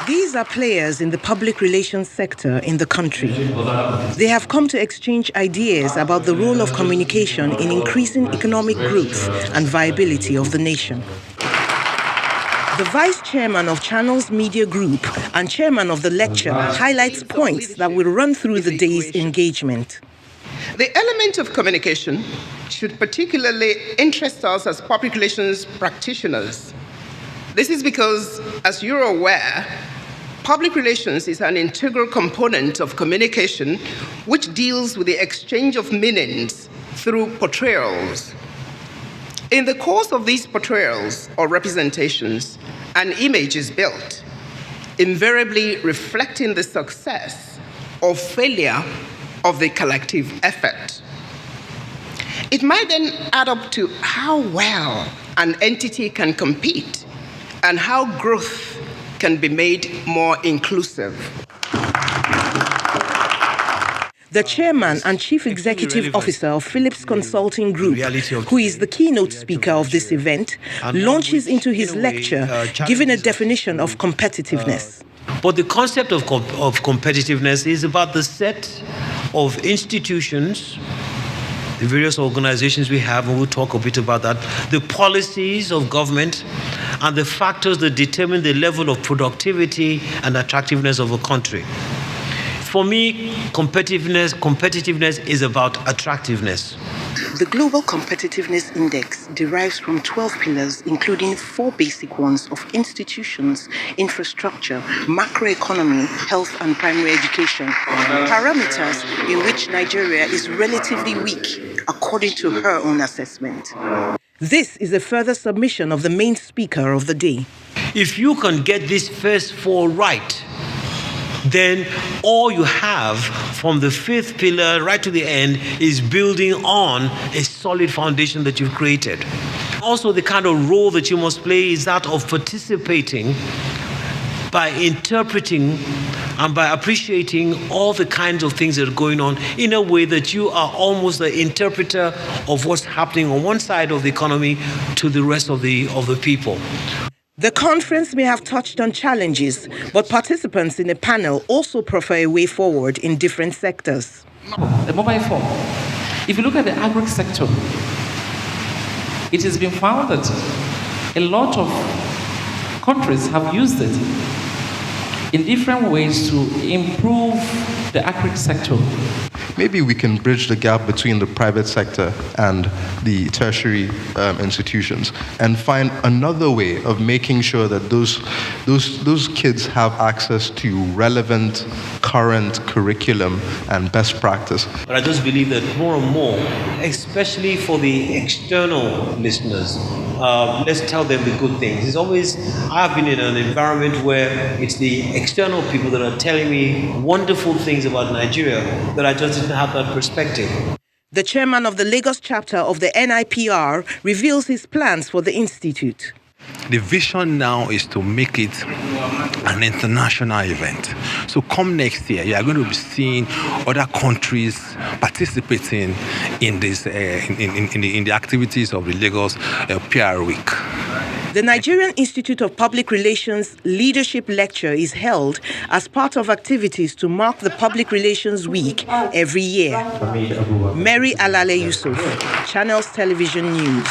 These are players in the public relations sector in the country. They have come to exchange ideas about the role of communication in increasing economic growth and viability of the nation. The vice chairman of Channels Media Group and chairman of the lecture highlights points that will run through the day's engagement. The element of communication should particularly interest us as public relations practitioners. This is because, as you're aware, public relations is an integral component of communication which deals with the exchange of meanings through portrayals. In the course of these portrayals or representations, an image is built, invariably reflecting the success or failure of the collective effort. It might then add up to how well an entity can compete and how growth can be made more inclusive. The chairman and chief executive officer of Philips Consulting Group, who is the keynote speaker of this event, launches into his lecture, giving a definition of competitiveness. But the concept of competitiveness is about the set of institutions, the various organizations we have, and we'll talk a bit about that, the policies of government, and the factors that determine the level of productivity and attractiveness of a country. For me, competitiveness is about attractiveness. The Global Competitiveness Index derives from 12 pillars, including 4 basic ones of institutions, infrastructure, macroeconomy, health and primary education, parameters in which Nigeria is relatively weak, according to her own assessment. This is a further submission of the main speaker of the day. If you can get these first 4 right, then all you have from the 5th pillar right to the end is building on a solid foundation that you've created. Also, the kind of role that you must play is that of participating by interpreting and by appreciating all the kinds of things that are going on in a way that you are almost the interpreter of what's happening on one side of the economy to the rest of the people. The conference may have touched on challenges, but participants in the panel also proffer a way forward in different sectors. The mobile phone. If you look at the agri sector, it has been found that a lot of countries have used it in different ways to improve the agri sector. Maybe we can bridge the gap between the private sector and the tertiary institutions and find another way of making sure that those kids have access to relevant, current curriculum and best practice. But I just believe that more and more, especially for the external listeners, let's tell them the good things. I've been in an environment where it's the external people that are telling me wonderful things about Nigeria that I just didn't have that perspective. The chairman of the Lagos chapter of the NIPR reveals his plans for the institute. The vision now is to make it an international event. So come next year, you are going to be seeing other countries participating in this in the activities of the Lagos PR Week. The Nigerian Institute of Public Relations Leadership Lecture is held as part of activities to mark the Public Relations Week every year. Mary Alale Yusuf, Channels Television News.